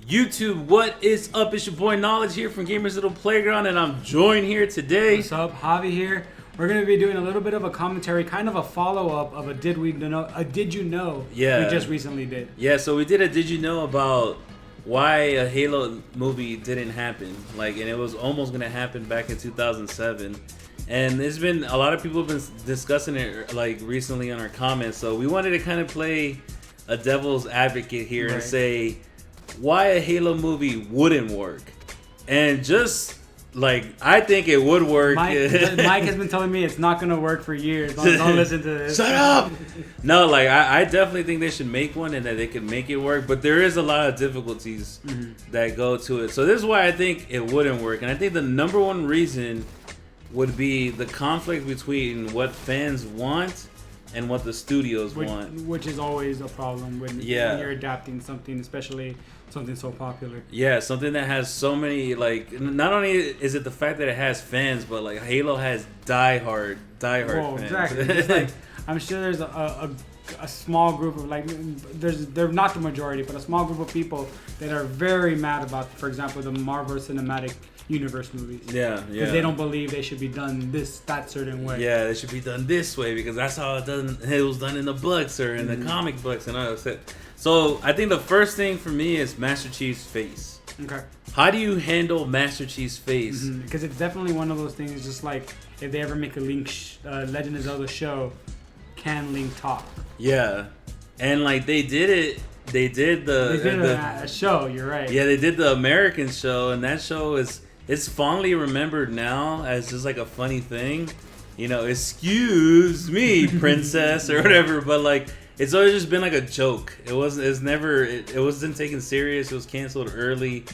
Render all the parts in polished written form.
YouTube, what is up? It's your boy Knowledge here from Gamers Little Playground, and I'm joined here today. What's up, Javi here. We're going to be doing a little bit of a commentary, kind of a follow-up of a Did You Know Yeah. we just recently did. Yeah, so we did a Did You Know about why a Halo movie didn't happen. And it was almost going to happen back in 2007. And there's been, a lot of people have been discussing it, recently on our comments. So we wanted to kind of play a devil's advocate here and say why a Halo movie wouldn't work. And just... I think it would work. Mike has been telling me it's not going to work for years. Don't listen to this. Shut up! No, I definitely think they should make one and that they can make it work. But there is a lot of difficulties that go to it. So this is why I think it wouldn't work. And I think the number one reason would be the conflict between what fans want and what the studios want. Which is always a problem when you're adapting something, especially something so popular. Yeah, something that has so many, not only is it the fact that it has fans, but Halo has diehard fans. Exactly. It's I'm sure there's a small group of they're not the majority, but a small group of people that are very mad about, for example, the Marvel Cinematic Universe movies. Yeah. Because they don't believe they should be done that certain way. Yeah, they should be done this way because that's how it was done in the books or in the comic books and all that. So I think the first thing for me is Master Chief's face. Okay. How do you handle Master Chief's face? Because it's definitely one of those things. Just like if they ever make a Link Legend of Zelda show, can Link talk? Yeah, and they did it. They did a show. You're right. Yeah, they did the American show, and that show it's fondly remembered now as just a funny thing. Excuse me, princess, or whatever. But it's always just been a joke. It wasn't taken serious. It was canceled early.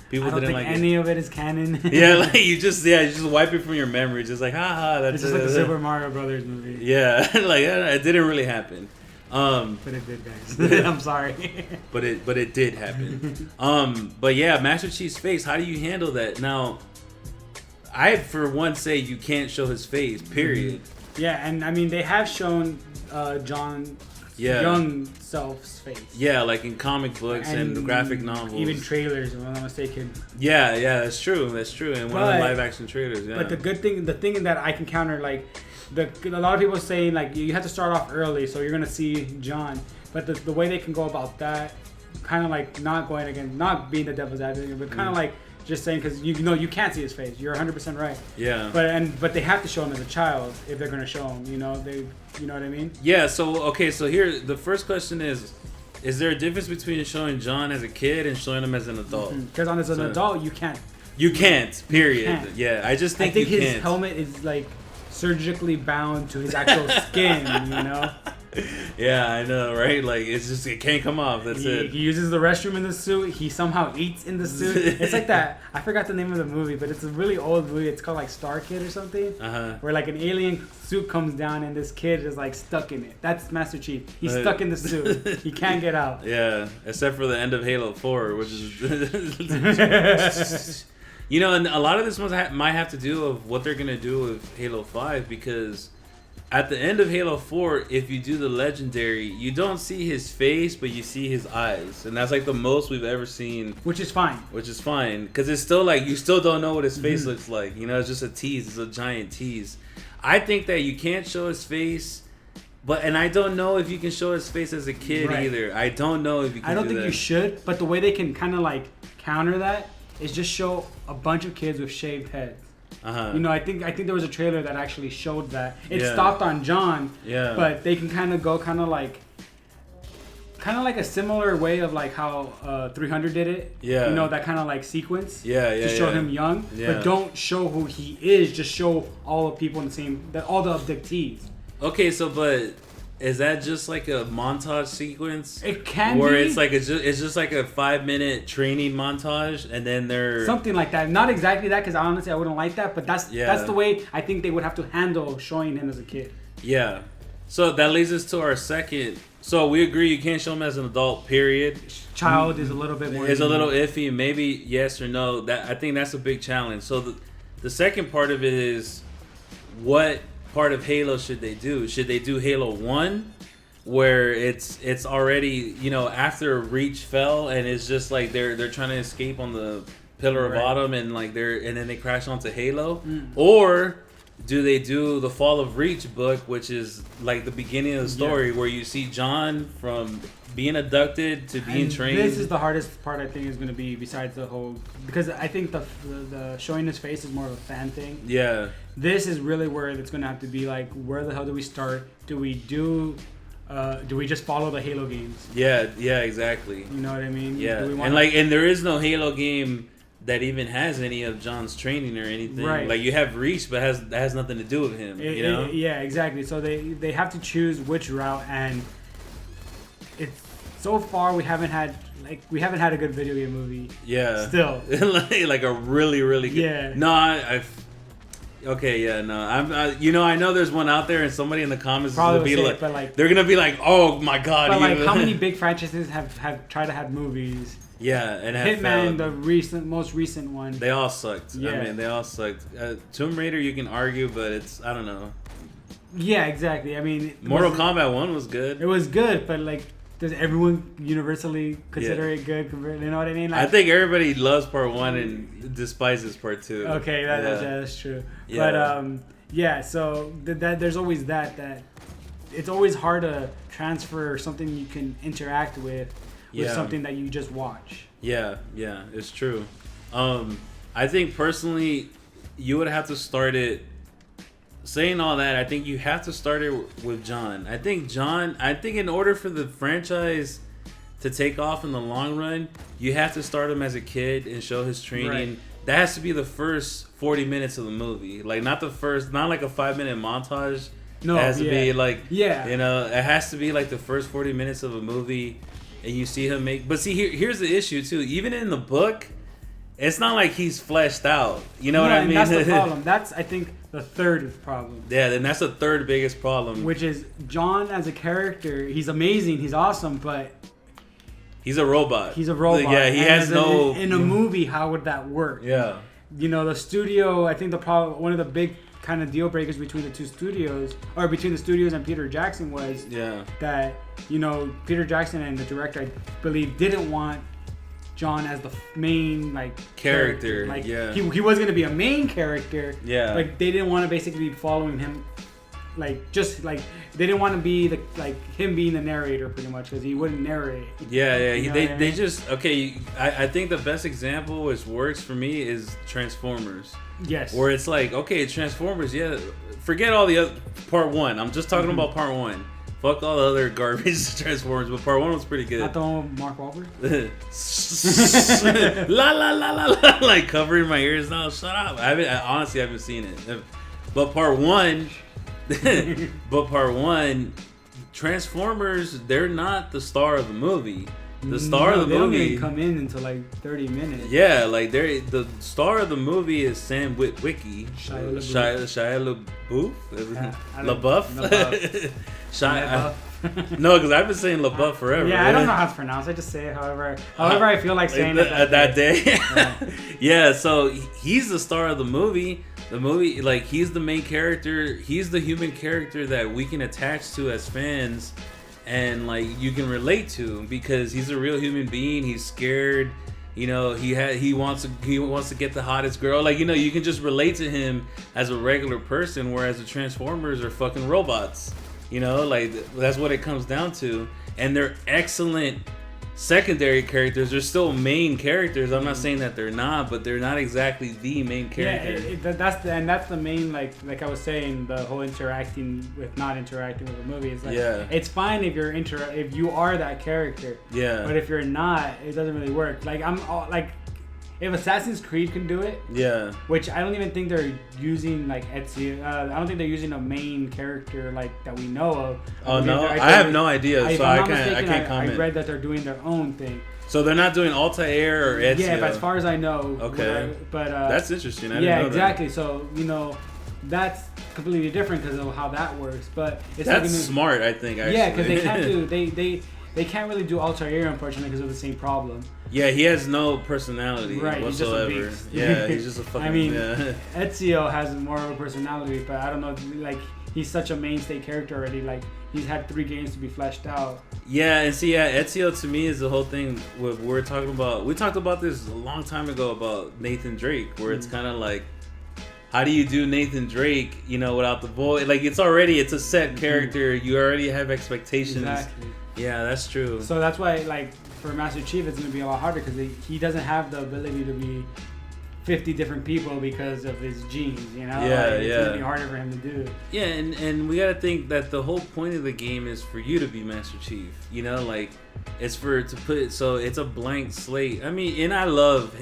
People didn't think any of it is canon. you just wipe it from your memory. Just haha. That's just like the Super Mario Brothers movie. Yeah, it didn't really happen. But it did, guys. I'm sorry. but it did happen. But yeah, Master Chief's face. How do you handle that? Now, I for one say you can't show his face. Period. Yeah, and I mean they have shown John. Young self's face. Yeah, in comic books and graphic novels. Even trailers, if I'm not mistaken. Yeah, that's true. And one of the live action trailers, yeah. But the thing that I can counter, a lot of people saying, you have to start off early, so you're going to see John. But the way they can go about that, kind of not being the devil's advocate, but kind of just saying, because you can't see his face. You're 100% right. Yeah. But they have to show him as a child if they're going to show him. You know what I mean? Yeah. So here the first question is there a difference between showing John as a kid and showing him as an adult? Because as an adult, you can't. You can't. Period. You can't. Yeah. I think his helmet is surgically bound to his actual skin. Yeah, I know, right? It can't come off. That's it. He uses the restroom in the suit. He somehow eats in the suit. It's like that. I forgot the name of the movie, but it's a really old movie. It's called Star Kid or something. Where an alien suit comes down and this kid is stuck in it. That's Master Chief. He's stuck in the suit. He can't get out. Yeah, except for the end of Halo 4, which is... and a lot of this might have to do with what they're gonna do with Halo 5 because. At the end of Halo 4, if you do the legendary, you don't see his face, but you see his eyes. And that's the most we've ever seen. Which is fine. Because it's still you still don't know what his face looks like. It's just a tease. It's a giant tease. I think that you can't show his face, and I don't know if you can show his face as a kid either. I don't know if you can I don't think you should, but the way they can kind of counter that is just show a bunch of kids with shaved heads. I think there was a trailer that actually showed that. It stopped on John, but they can kind of go like a similar way of how 300 did it. Yeah. That kind of sequence. Yeah. To show him young, but don't show who he is. Just show all the people in the same, all the abductees. Okay, but is that just a montage sequence? It can where be. It's just a 5-minute training montage, and then they're something like that. Not exactly that, because honestly I wouldn't like that. But that's the way I think they would have to handle showing him as a kid. Yeah. So that leads us to our second. So we agree you can't show him as an adult. Period. Child is a little bit more. It's a little iffy. Maybe yes or no. I think that's a big challenge. So the second part of it is, what part of Halo should they do? Should they do Halo 1, where it's already, after Reach fell and it's just like they're trying to escape on the Pillar of Autumn and like and then they crash onto Halo, or do they do the Fall of Reach book, which is like the beginning of the story, where you see John from being abducted to being trained? This is the hardest part, I think, is going to be, besides the whole, because I think the showing his face is more of a fan thing. Yeah. This is really where it's going to have to be like, where the hell do we start? Do we just follow the Halo games? Yeah, exactly. You know what I mean? Yeah. And there is no Halo game that even has any of John's training or anything. Right. Like, you have Reach, but that has nothing to do with him. Yeah, exactly. So they have to choose which route, and it's so far we haven't had a good video game movie. Yeah. Still. like a really, really good. Yeah. No, okay, yeah, no. I know there's one out there, and somebody in the comments probably is gonna be like, they're gonna be like, oh my god. But like, how many big franchises have tried to have movies? Yeah, and Hitman, the most recent one. They all sucked. Yeah. I mean, they all sucked. Tomb Raider, you can argue, but I don't know. Yeah, exactly. I mean, Mortal Kombat 1 was good. It was good, but like, does everyone universally consider it good? You know what I mean? Like, I think everybody loves part 1 and despises part 2. Okay, that's true. Yeah. But so that there's always that it's always hard to transfer something you can interact with something that you just watch. Yeah, it's true. I think personally, you would have to start it. Saying all that, I think you have to start it with John. I think in order for the franchise to take off in the long run, you have to start him as a kid and show his training. Right. That has to be the first 40 minutes of the movie. Like, not like a 5-minute montage. No, it has to be like, it has to be like the first 40 minutes of a movie, and you see him make. But see, here's the issue too. Even in the book, it's not like he's fleshed out. You know what I mean? That's the problem. That's, I think, the third problem. Yeah, then that's the third biggest problem. Which is John as a character. He's amazing. He's awesome, but he's a robot. Yeah, he has no. In a movie, how would that work? Yeah. The studio. I think one of the big kind of deal breakers between the two studios, or between the studios and Peter Jackson, was that Peter Jackson and the director, I believe, didn't want John as the main character. Like, he was gonna be a main character. Yeah. Like, they didn't want to basically be following him. Like, just like, they didn't want to be him being the narrator pretty much, because he wouldn't narrate. They just I think the best example which works for me is Transformers. Yes. Where it's like, okay, Transformers, forget all the other part 1. I'm just talking about part 1. Fuck all the other garbage Transformers, but part 1 was pretty good. Not the one with Mark Wahlberg? La la la la la, like covering my ears now. Shut up. I honestly haven't seen it. But part 1, Transformers, they're not the star of the movie. The star of the movie, they don't even come in until like 30 minutes. Yeah, like the star of the movie is Sam Witwicky, Shia Lebouf, Lebouf. No, because I've been saying Lebouf forever. Yeah, I don't know how to pronounce. I just say it however I feel like saying it that day. Yeah, so he's the star of the movie. The movie, like, he's the main character. He's the human character that we can attach to as fans. And like, you can relate to, because he's a real human being. He's scared, he wants to get the hottest girl. Like, you can just relate to him as a regular person. Whereas the Transformers are fucking robots. Like, that's what it comes down to. And they're excellent secondary characters. They're still main characters. I'm not saying that they're not, but they're not exactly the main character. Yeah, that's the main, like I was saying, the whole interacting with the movie. It's like, it's fine if if you are that character. Yeah. But if you're not, it doesn't really work. Like, if Assassin's Creed can do it, which I don't even think they're using like Ezio. I don't think they're using a main character that we know of. Oh no, I have no idea, so I can't comment. I read that they're doing their own thing. So they're not doing Altair or Ezio. Yeah, but as far as I know. Okay. But that's interesting. I didn't know exactly. That. So that's completely different because of how that works. But that's smart, I think. Actually. Yeah, because they can't do they can't really do Altair, unfortunately, because of the same problem. Yeah, he has no personality whatsoever. He's just a beast. Yeah, he's just a fucking... I mean, Ezio has more of a personality, but I don't know, like, he's such a mainstay character already. Like, he's had 3 games to be fleshed out. Yeah, and see, Ezio to me is the whole thing with we're talking about. We talked about this a long time ago about Nathan Drake, where it's kind of like, how do you do Nathan Drake, without the voice? Like, it's a set character. You already have expectations. Exactly. Yeah, that's true. So that's why, like, for Master Chief, it's going to be a lot harder because he doesn't have the ability to be 50 different people because of his genes, Yeah, It's going to be harder for him to do. Yeah, and we got to think that the whole point of the game is for you to be Master Chief, like, it's so it's a blank slate. I mean, and I love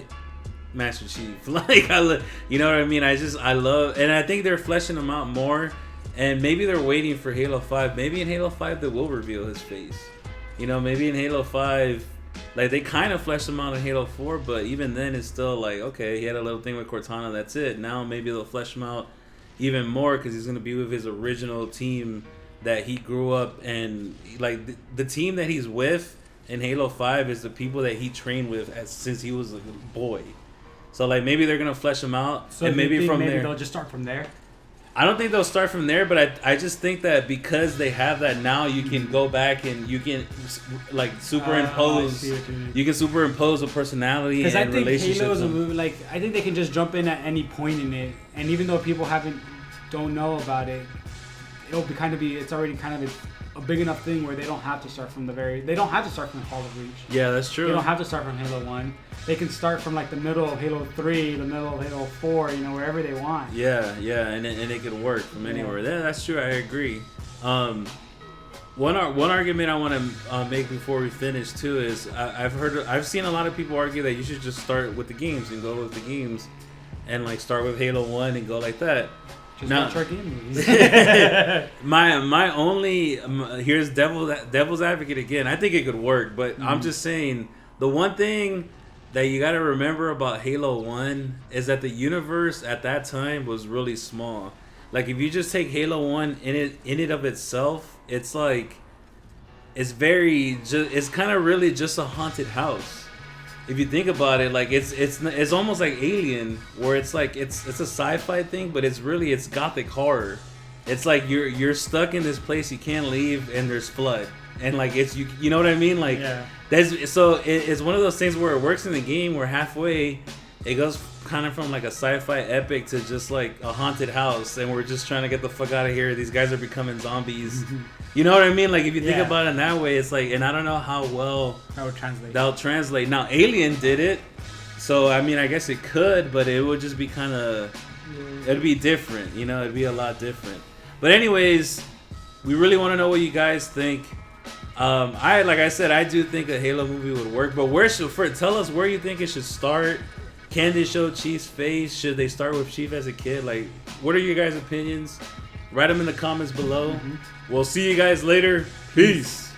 Master Chief. Like, you know what I mean? I love, and I think they're fleshing him out more, and maybe they're waiting for Halo 5. Maybe in Halo 5 they will reveal his face. Maybe in Halo 5, like, they kind of fleshed him out in Halo 4, but even then it's still like, okay, he had a little thing with Cortana, that's it. Now maybe they'll flesh him out even more because he's going to be with his original team that he grew up, and like the team that he's with in Halo 5 is the people that he trained with since he was a boy. So, like, maybe they're going to flesh him out, so and maybe they'll just start from there? I don't think they'll start from there, but I just think that because they have that now, you can go back and you can, like, superimpose. You can superimpose a personality and relationships. Because I think Halo is a movie, like, I think they can just jump in at any point in it, and even though people don't know about it, it's already kind of a big enough thing where they don't have to start from Hall of Reach. Yeah, that's true. They don't have to start from Halo 1. They can start from, like, the middle of Halo 3, the middle of Halo 4, wherever they want. Yeah, and it can work from anywhere. Yeah, that's true. I agree. One argument I want to make before we finish too is I've seen a lot of people argue that you should just start with the games and go with the games, and, like, start with Halo 1 and go like that. Just watch our game movies. my only here's devil's advocate again. I think it could work, but I'm just saying the one thing that you got to remember about Halo 1 is that the universe at that time was really small. Like, if you just take Halo 1 in it of itself, it's like it's kind of really just a haunted house. If you think about it, like, it's almost like Alien, where it's like it's a sci-fi thing, but it's gothic horror. It's like you're stuck in this place, you can't leave, and there's flood, and, like, it's you know what I mean? Like, yeah. It's one of those things where it works in the game where halfway it goes kind of from, like, a sci-fi epic to just, like, a haunted house, and we're just trying to get the fuck out of here. These guys are becoming zombies. You know what I mean? Like, if you think about it in that way, it's like, and I don't know how well that'll translate. Now, Alien did it, so, I mean, I guess it could, but it would just be kind of, it'd be different, it'd be a lot different. But anyways, we really want to know what you guys think. Like I said, I do think a Halo movie would work, but tell us where you think it should start. Can they show Chief's face? Should they start with Chief as a kid? Like, what are your guys' opinions? Write them in the comments below. We'll see you guys later. Peace.